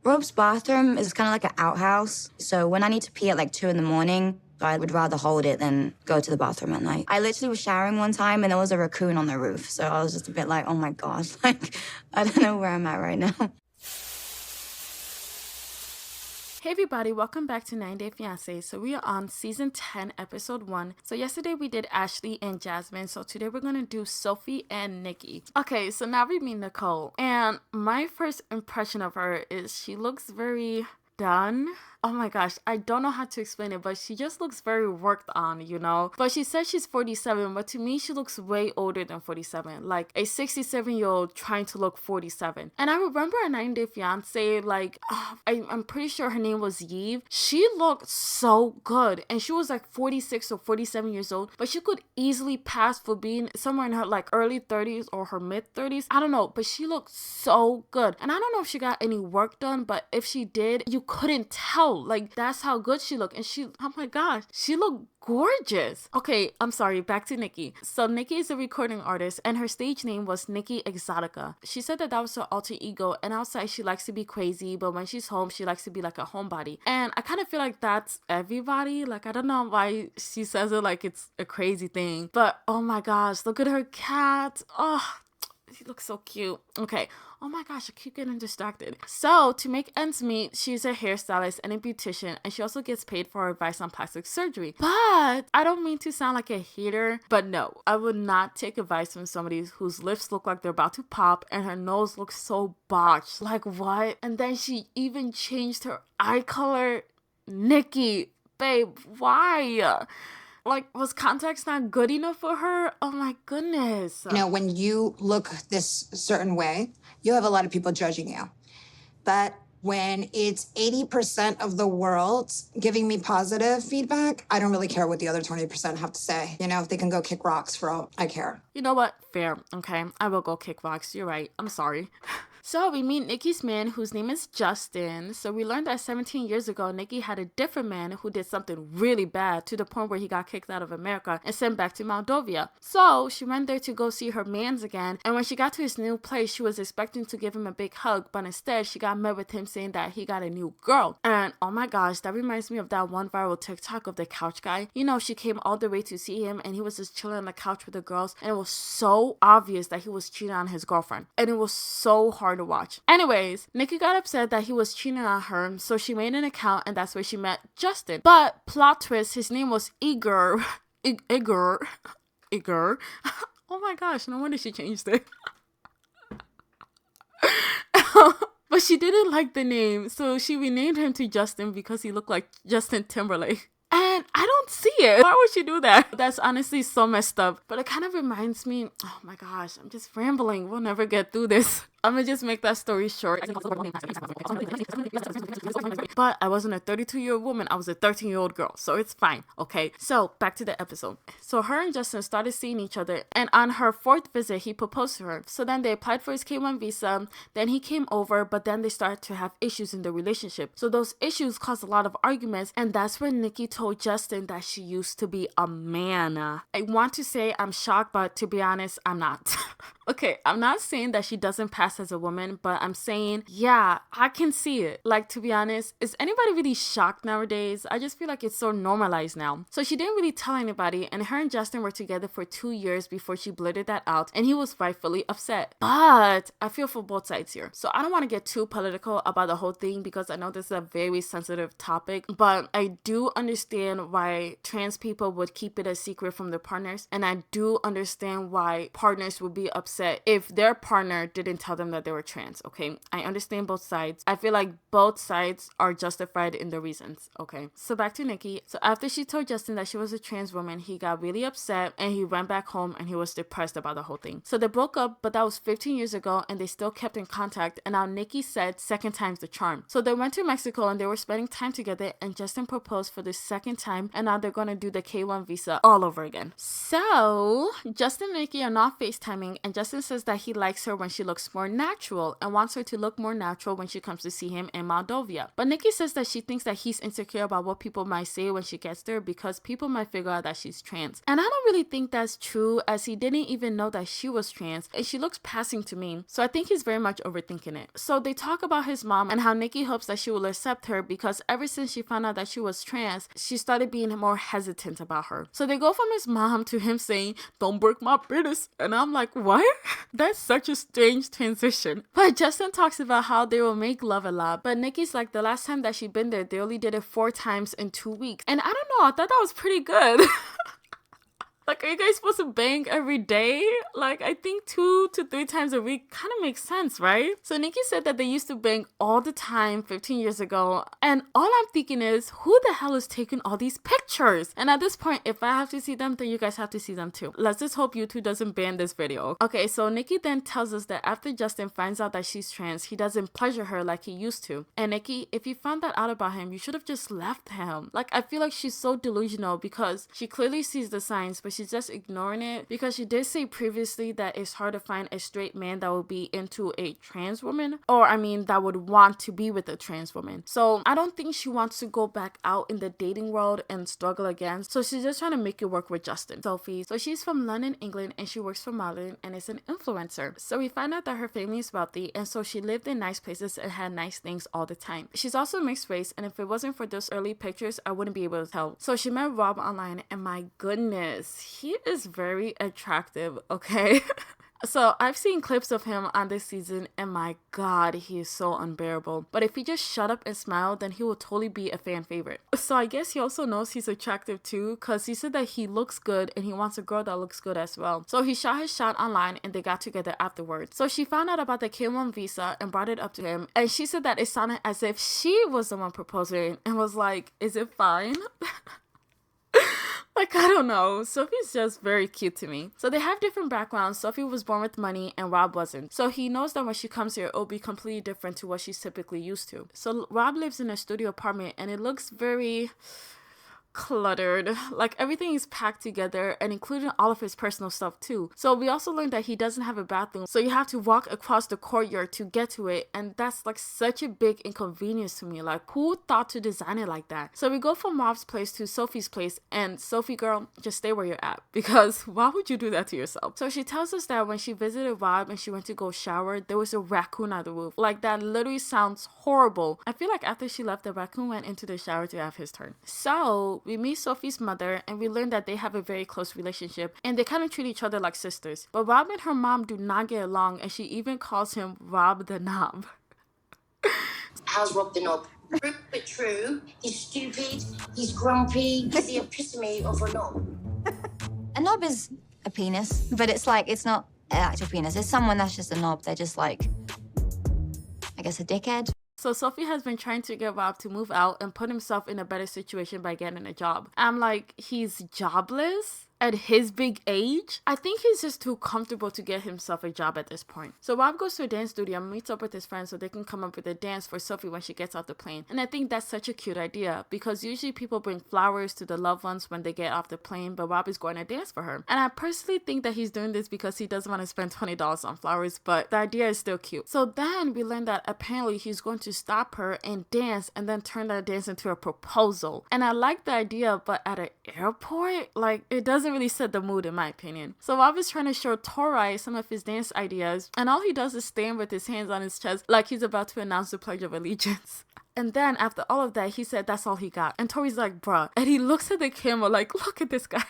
Rob's bathroom is kind of like an outhouse. So when I need to pee at like 2 a.m, I would rather hold it than go to the bathroom at night. I literally was showering one time and there was a raccoon on the roof. So I was just a bit like, oh my God, like, I don't know where I'm at right now. Hey everybody, welcome back to 9-Day Fiance. So we are on season 10, episode 1. So yesterday we did Ashley and Jasmine. So today we're going to do Sophie and Nikki. Okay, so now we meet Nicole. And my first impression of her is she looks very done. Oh my gosh, I don't know how to explain it, but she just looks very worked on, you know? But she says she's 47, but to me, she looks way older than 47. Like a 67-year-old trying to look 47. And I remember a 9-Day Fiance, like, I'm pretty sure her name was Yves. She looked so good. And she was like 46 or 47 years old, but she could easily pass for being somewhere in her like early 30s or her mid 30s. I don't know, but she looked so good. And I don't know if she got any work done, but if she did, you couldn't tell. Like, that's how good she looked. And she, oh my gosh, she looked gorgeous. Okay, I'm sorry, back to Nikki. So Nikki is a recording artist and her stage name was Nikki Exotica. She said that was her alter ego, and outside she likes to be crazy, but when she's home, she likes to be like a homebody. And I kind of feel like that's everybody. Like, I don't know why she says it like it's a crazy thing, but oh my gosh, look at her cat. Oh, she looks so cute. Okay. Oh my gosh, I keep getting distracted. So, to make ends meet, she's a hairstylist and a beautician, and she also gets paid for her advice on plastic surgery. But I don't mean to sound like a hater, but no, I would not take advice from somebody whose lips look like they're about to pop and her nose looks so botched. Like, what? And then she even changed her eye color. Nikki, babe, why? Like, was contacts not good enough for her? Oh my goodness. You know, when you look this certain way, you have a lot of people judging you. But when it's 80% of the world giving me positive feedback, I don't really care what the other 20% have to say. You know, if they can go kick rocks for all I care. You know what? Fair. Okay, I will go kick rocks. You're right. I'm sorry. So we meet Nikki's man, whose name is Justin. So we learned that 17 years ago, Nikki had a different man who did something really bad to the point where he got kicked out of America and sent back to Moldova. So she went there to go see her mans again. And when she got to his new place, she was expecting to give him a big hug. But instead, she got met with him saying that he got a new girl. And oh my gosh, that reminds me of that one viral TikTok of the couch guy. You know, she came all the way to see him and he was just chilling on the couch with the girls. And it was so obvious that he was cheating on his girlfriend. And it was so hard to watch. Anyways, Nikki got upset that he was cheating on her, so she made an account and that's where she met Justin. But plot twist, his name was Igor. Igor. Oh my gosh, no wonder she changed it. But she didn't like the name, so she renamed him to Justin because he looked like Justin Timberlake. And I don't see it. Why would she do that? That's honestly so messed up. But it kind of reminds me, oh my gosh, I'm just rambling. We'll never get through this. I'm gonna just make that story short. But I wasn't a 32-year-old woman. I was a 13-year-old girl. So it's fine. Okay. So back to the episode. So her and Justin started seeing each other. And on her 4th visit, he proposed to her. So then they applied for his K1 visa. Then he came over. But then they started to have issues in the relationship. So those issues caused a lot of arguments. And that's when Nikki told Justin that she used to be a man. I want to say I'm shocked, but to be honest, I'm not. Okay, I'm not saying that she doesn't pass as a woman, but I'm saying, yeah, I can see it. Like, to be honest, is anybody really shocked nowadays? I just feel like it's so normalized now. So she didn't really tell anybody, and her and Justin were together for 2 years before she blurted that out, and he was rightfully upset. But I feel for both sides here. So I don't want to get too political about the whole thing because I know this is a very sensitive topic, but I do understand why trans people would keep it a secret from their partners, and I do understand why partners would be upset if their partner didn't tell them that they were trans. Okay, I understand both sides. I feel like both sides are justified in the reasons. Okay, so back to Nikki. So after she told Justin that she was a trans woman, he got really upset and he went back home and he was depressed about the whole thing. So they broke up, but that was 15 years ago and they still kept in contact, and now Nikki said second time's the charm. So they went to Mexico and they were spending time together, and Justin proposed for the second time him, and now they're gonna do the K1 visa all over again. So Justin and Nikki are not FaceTiming, and Justin says that he likes her when she looks more natural and wants her to look more natural when she comes to see him in Moldova. But Nikki says that she thinks that he's insecure about what people might say when she gets there because people might figure out that she's trans. And I don't really think that's true, as he didn't even know that she was trans and she looks passing to me. So I think he's very much overthinking it. So they talk about his mom and how Nikki hopes that she will accept her because ever since she found out that she was trans, she started being more hesitant about her. So they go from his mom to him saying, "Don't break my business." And I'm like, what? That's such a strange transition. But Justin talks about how they will make love a lot. But Nikki's like, the last time that she'd been there, they only did it 4 times in 2 weeks. And I don't know, I thought that was pretty good. Like, are you guys supposed to bang every day? Like, I think 2 to 3 times a week kind of makes sense, right? So Nikki said that they used to bang all the time 15 years ago. And all I'm thinking is, who the hell is taking all these pictures? And at this point, if I have to see them, then you guys have to see them too. Let's just hope YouTube doesn't ban this video. Okay, so Nikki then tells us that after Justin finds out that she's trans, he doesn't pleasure her like he used to. And Nikki, if you found that out about him, you should have just left him. Like, I feel like she's so delusional because she clearly sees the signs, but she's just ignoring it, because she did say previously that it's hard to find a straight man that would be into a trans woman, or I mean that would want to be with a trans woman. So I don't think she wants to go back out in the dating world and struggle again. So she's just trying to make it work with Justin. Sophie, so she's from London, England, and she works for modeling and is an influencer. So we find out that her family is wealthy, and so she lived in nice places and had nice things all the time. She's also mixed race, and if it wasn't for those early pictures, I wouldn't be able to tell. So she met Rob online, and my goodness, he is very attractive, okay? So I've seen clips of him on this season, and my god, he is so unbearable. But if he just shut up and smiled, then he will totally be a fan favorite. So I guess he also knows he's attractive too, because he said that he looks good and he wants a girl that looks good as well. So he shot his shot online and they got together afterwards. So she found out about the K1 visa and brought it up to him, and she said that it sounded as if she was the one proposing and was like, is it fine? Like, I don't know. Sophie's just very cute to me. So they have different backgrounds. Sophie was born with money and Rob wasn't. So he knows that when she comes here, it'll be completely different to what she's typically used to. So Rob lives in a studio apartment and it looks very cluttered. Like, everything is packed together, and including all of his personal stuff too. So we also learned that he doesn't have a bathroom, so you have to walk across the courtyard to get to it, and that's like such a big inconvenience to me. Like, who thought to design it like that? So we go from Rob's place to Sophie's place, and Sophie, girl, just stay where you're at, because why would you do that to yourself? So she tells us that when she visited Rob and she went to go shower, there was a raccoon on the roof. Like, that literally sounds horrible. I feel like after she left, the raccoon went into the shower to have his turn. So we meet Sophie's mother, and we learn that they have a very close relationship, and they kind of treat each other like sisters. But Rob and her mom do not get along, and she even calls him Rob the Knob. How's Rob the Knob? True, but true. He's stupid, he's grumpy, he's the epitome of a knob. A knob is a penis, but it's like, it's not an actual penis. It's someone that's just a knob. They're just like, I guess, a dickhead. So Sophie has been trying to get Rob to move out and put himself in a better situation by getting a job. I'm like, he's jobless? At his big age? I think he's just too comfortable to get himself a job at this point. So Rob goes to a dance studio and meets up with his friends so they can come up with a dance for Sophie when she gets off the plane. And I think that's such a cute idea, because usually people bring flowers to the loved ones when they get off the plane, but Rob is going to dance for her. And I personally think that he's doing this because he doesn't want to spend $20 on flowers, but the idea is still cute. So then we learn that apparently he's going to stop her and dance, and then turn that dance into a proposal. And I like the idea, but at an airport? Like, it doesn't really set the mood in my opinion. So Rob is trying to show Tori some of his dance ideas, and all he does is stand with his hands on his chest like he's about to announce the Pledge of Allegiance. And then after all of that, he said that's all he got. And Tori's like, bruh. And he looks at the camera like, look at this guy.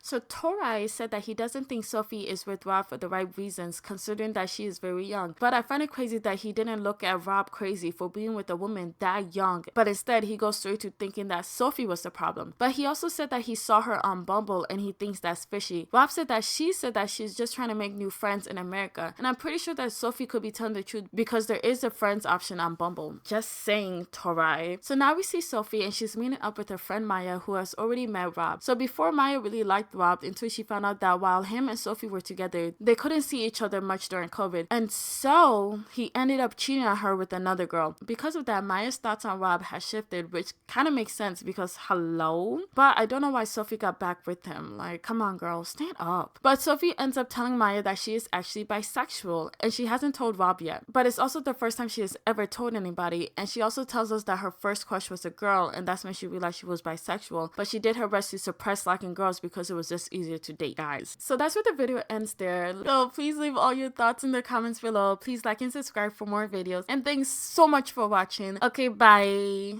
So Tori said that he doesn't think Sophie is with Rob for the right reasons, considering that she is very young. But I find it crazy that he didn't look at Rob crazy for being with a woman that young, but instead he goes straight to thinking that Sophie was the problem. But he also said that he saw her on Bumble and he thinks that's fishy. Rob said that she's just trying to make new friends in America, and I'm pretty sure that Sophie could be telling the truth because there is a friends option on Bumble. Just saying, Tori. So now we see Sophie and she's meeting up with her friend Maya, who has already met Rob. So before Maya really liked Rob until she found out that while him and Sophie were together, they couldn't see each other much during COVID. And so he ended up cheating on her with another girl. Because of that, Maya's thoughts on Rob has shifted, which kind of makes sense because hello? But I don't know why Sophie got back with him. Like, come on, girl, stand up. But Sophie ends up telling Maya that she is actually bisexual and she hasn't told Rob yet. But it's also the first time she has ever told anybody. And she also tells us that her first crush was a girl, and that's when she realized she was bisexual. But she did her best to suppress liking girls because it was just easier to date guys. So that's where the video ends there. So please leave all your thoughts in the comments below. Please like and subscribe for more videos. And thanks so much for watching. Okay, bye.